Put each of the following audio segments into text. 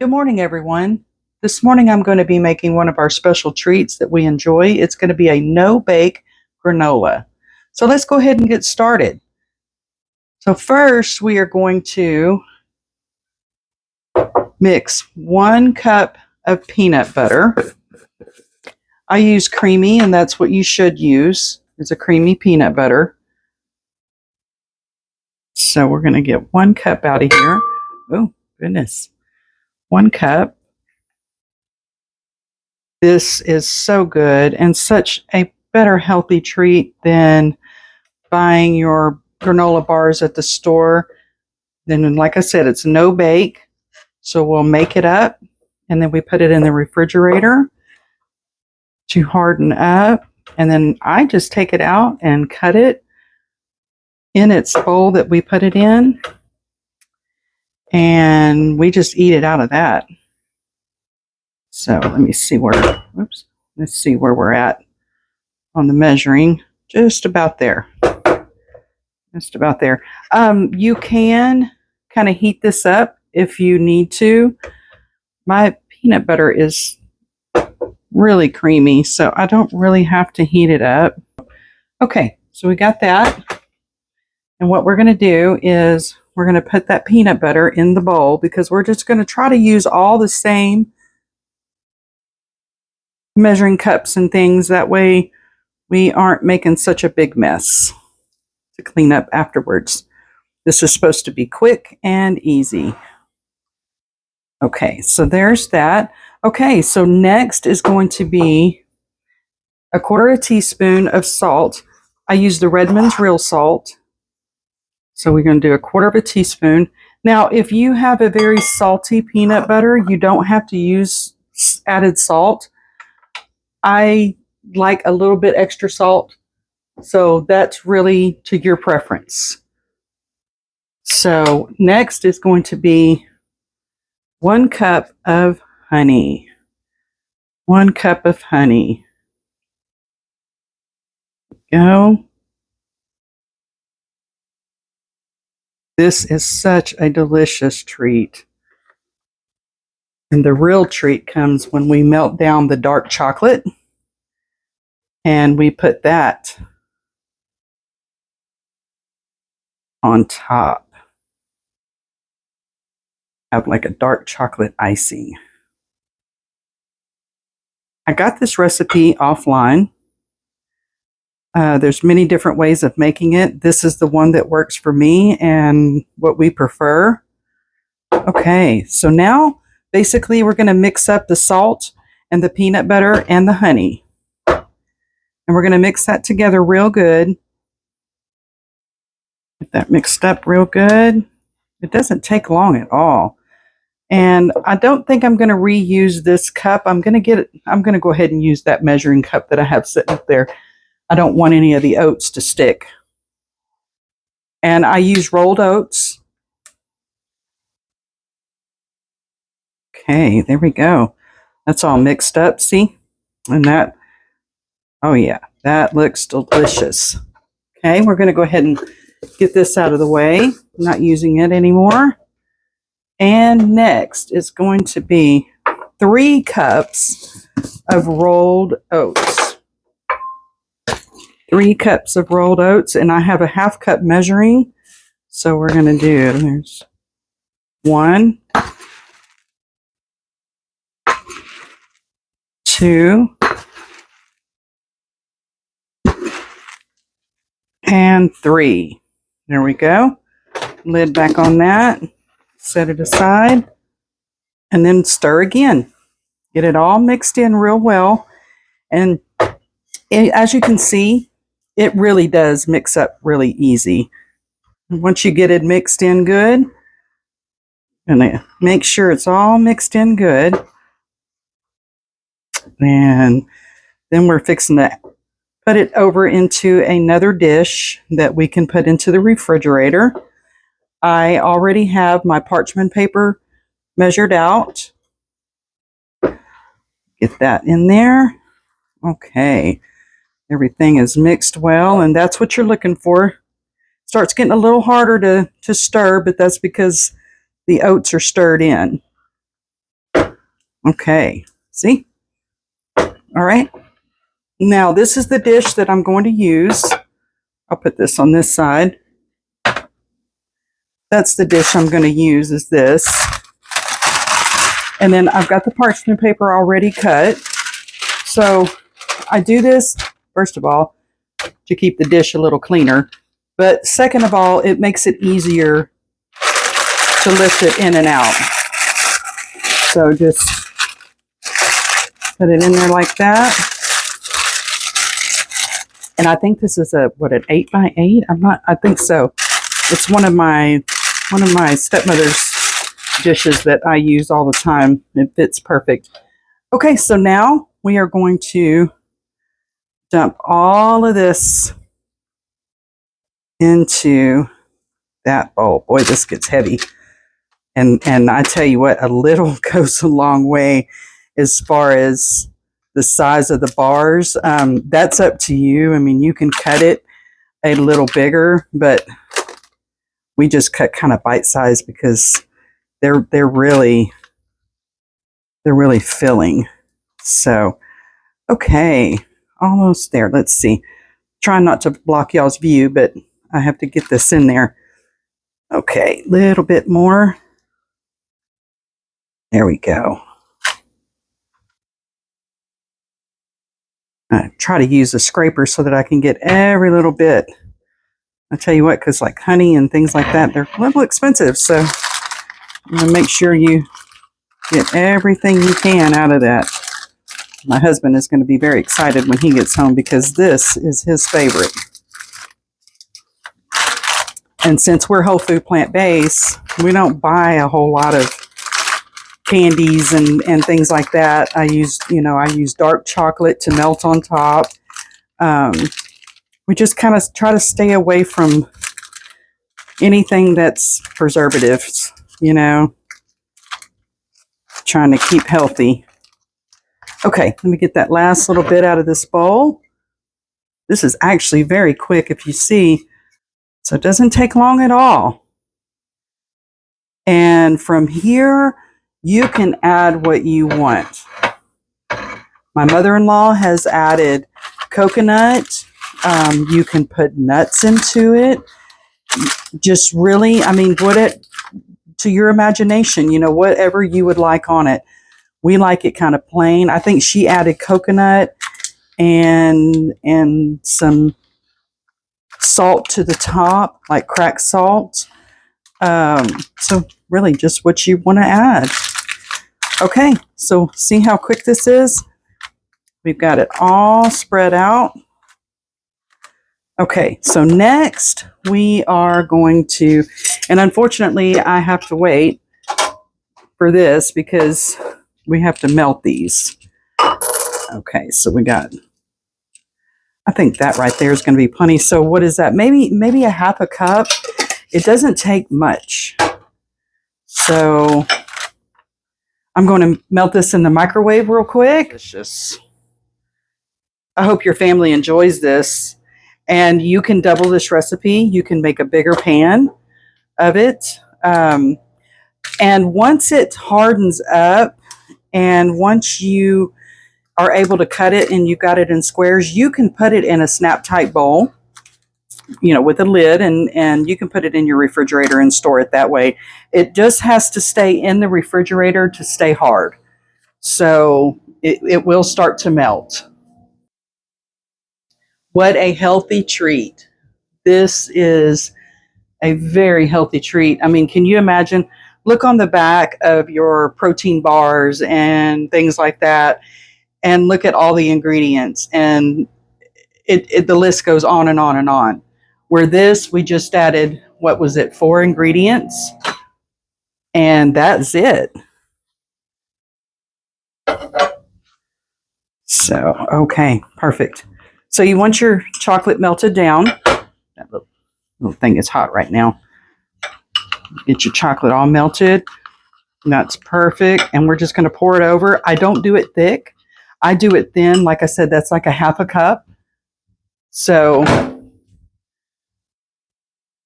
Good morning, everyone. This morning I'm going to be making one of our special treats that we enjoy. It's going to be a no-bake granola. So let's go ahead and get started. So first we are going to mix 1 cup of peanut butter. I use creamy, and that's what you should use. It's a creamy peanut butter. So we're going to get 1 cup out of here. Oh, goodness. 1 cup. This is so good and such a better healthy treat than buying your granola bars at the store. Then, like I said, it's no bake. So we'll make it up and then we put it in the refrigerator to harden up. And then I just take it out and cut it in its bowl that we put it in. And we just eat it out of that. So let me see where, let's see where we're at on the measuring. Just about there. Just about there. You can kind of heat this up if you need to. My peanut butter is really creamy, so I don't really have to heat it up. Okay, so we got that. And what we're going to do is we're going to put that peanut butter in the bowl because we're just going to try to use all the same measuring cups and things. That way we aren't making such a big mess to clean up afterwards. This is supposed to be quick and easy. Okay, so there's that. Okay, so next is going to be 1/4 teaspoon of salt. I use the Redmond's real salt. So we're going to do 1/4 teaspoon. Now, if you have a very salty peanut butter, you don't have to use added salt. I like a little bit extra salt, so that's really to your preference. So next is going to be 1 cup of honey. 1 cup of honey. Go. This is such a delicious treat. And the real treat comes when we melt down the dark chocolate and we put that on top. Have like a dark chocolate icing. I got this recipe offline. There's many different ways of making it. This is the one that works for me and what we prefer. Okay, so now basically we're going to mix up the salt and the peanut butter and the honey. And we're going to mix that together real good. Get that mixed up real good. It doesn't take long at all. And I don't think I'm going to reuse this cup. I'm going to go ahead and use that measuring cup that I have sitting up there. I don't want any of the oats to stick. And I use rolled oats. Okay, there we go. That's all mixed up, see? And that, oh yeah, that looks delicious. Okay, we're going to go ahead and get this out of the way. I'm not using it anymore. And next is going to be 3 cups of rolled oats. 3 cups of rolled oats, and I have a 1/2 cup measuring. So we're going to do, there's 1, 2, and 3. There we go. Lid back on that. Set it aside. And then stir again. Get it all mixed in real well. And as you can see, it really does mix up really easy. And once you get it mixed in good, and make sure it's all mixed in good. And then we're fixing to put it over into another dish that we can put into the refrigerator. I already have my parchment paper measured out. Get that in there. Okay. Everything is mixed well, and that's what you're looking for. Starts getting a little harder to stir, but that's because the oats are stirred in. Okay, see? All right. Now this is the dish that I'm going to use. I'll put this on this side. That's the dish I'm going to use, is this. And then I've got the parchment paper already cut. So I do this, first of all, to keep the dish a little cleaner. But second of all, it makes it easier to lift it in and out. So just put it in there like that. And I think this is an 8x8? I think so. It's one of my stepmother's dishes that I use all the time. It fits perfect. Okay, so now we are going to dump all of this into that bowl. Boy, this gets heavy. And I tell you what, a little goes a long way as far as the size of the bars. That's up to you. I mean, you can cut it a little bigger, but we just cut kind of bite size because they're really filling. So, okay, almost there. Let's see. Trying not to block y'all's view, but I have to get this in there. Okay, little bit more. There we go. I try to use a scraper so that I can get every little bit. I tell you what, because like honey and things like that, they're a little expensive. So I'm going to make sure you get everything you can out of that. My husband is going to be very excited when he gets home because this is his favorite. And since we're whole food plant-based, we don't buy a whole lot of candies and things like that. I use dark chocolate to melt on top. We just kind of try to stay away from anything that's preservatives, trying to keep healthy. Okay, let me get that last little bit out of this bowl. This is actually very quick, if you see, so it doesn't take long at all. And from here, you can add what you want. My mother-in-law has added coconut. You can put nuts into it. Just really, I mean, to your imagination, whatever you would like on it. We like it kind of plain. I think she added coconut and some salt to the top, like cracked salt. So really just what you want to add. Okay, so see how quick this is? We've got it all spread out. Okay, so next we are going to, and unfortunately I have to wait for this because we have to melt these. Okay, so we got, I think that right there is going to be plenty. So what is that? Maybe a half a cup. It doesn't take much. So I'm going to melt this in the microwave real quick. Delicious. I hope your family enjoys this. And you can double this recipe. You can make a bigger pan of it. And once it hardens up, and once you are able to cut it and you got it in squares, you can put it in a snap type bowl, with a lid, and you can put it in your refrigerator and store it that way. It just has to stay in the refrigerator to stay hard. So it will start to melt. What a healthy treat. This is a very healthy treat. I mean, can you imagine? Look on the back of your protein bars and things like that, and look at all the ingredients, and the list goes on and on and on. Where this, we just added, what was it, 4 ingredients, and that's it. So, okay, perfect. So you want your chocolate melted down. That little thing is hot right now. Get your chocolate all melted. That's perfect. And we're just going to pour it over. I don't do it thick. I do it thin. Like I said, that's like a half a cup. So,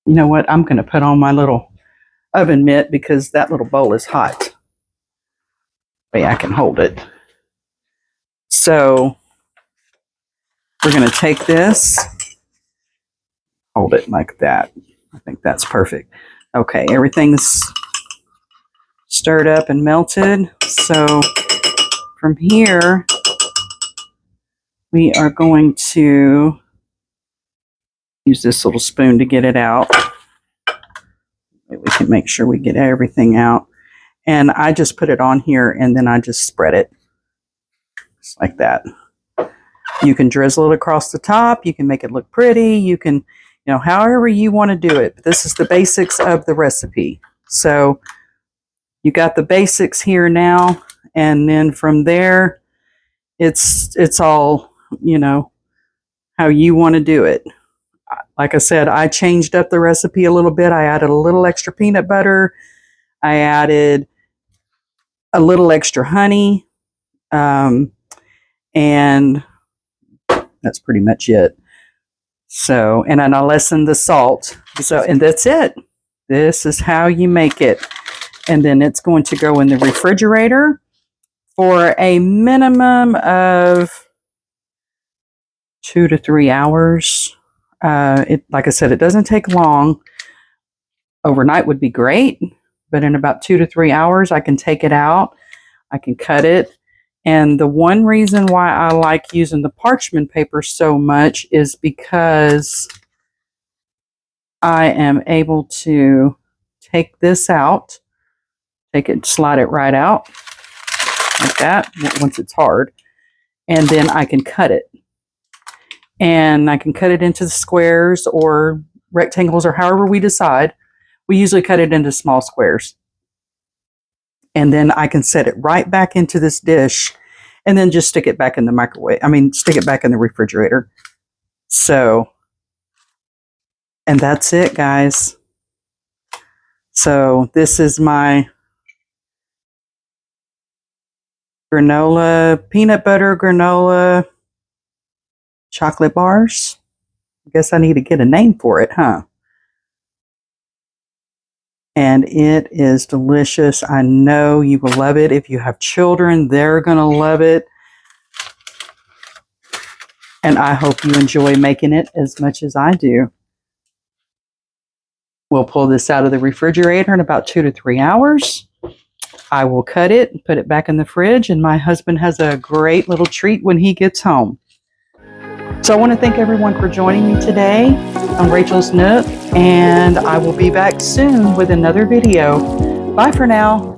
you know what? I'm going to put on my little oven mitt because that little bowl is hot. way I can hold it. So we're going to take this, hold it like that. I think that's perfect. Okay, everything's stirred up and melted. So from here, we are going to use this little spoon to get it out. We can make sure we get everything out. And I just put it on here and then I just spread it. Just like that. You can drizzle it across the top. You can make it look pretty. You can, however you want to do it. But this is the basics of the recipe. So you got the basics here now. And then from there, it's all, how you want to do it. Like I said, I changed up the recipe a little bit. I added a little extra peanut butter. I added a little extra honey. And that's pretty much it. So, and then I lessened the salt. So, and that's it. This is how you make it. And then it's going to go in the refrigerator for a minimum of 2 to 3 hours. Like I said, it doesn't take long. Overnight would be great, but in about 2 to 3 hours, I can take it out. I can cut it. And the one reason why I like using the parchment paper so much is because I am able to take this out, slide it right out like that once it's hard, and then I can cut it. And I can cut it into squares or rectangles or however we decide. We usually cut it into small squares. And then I can set it right back into this dish and then just stick it back in the microwave. Stick it back in the refrigerator. So, and that's it, guys. So this is my peanut butter granola chocolate bars. I guess I need to get a name for it, huh? And it is delicious. I know you will love it. If you have children, they're going to love it. And I hope you enjoy making it as much as I do. We'll pull this out of the refrigerator in about 2 to 3 hours. I will cut it and put it back in the fridge. And my husband has a great little treat when he gets home. So I want to thank everyone for joining me today on Rachel's Nook, and I will be back soon with another video. Bye for now.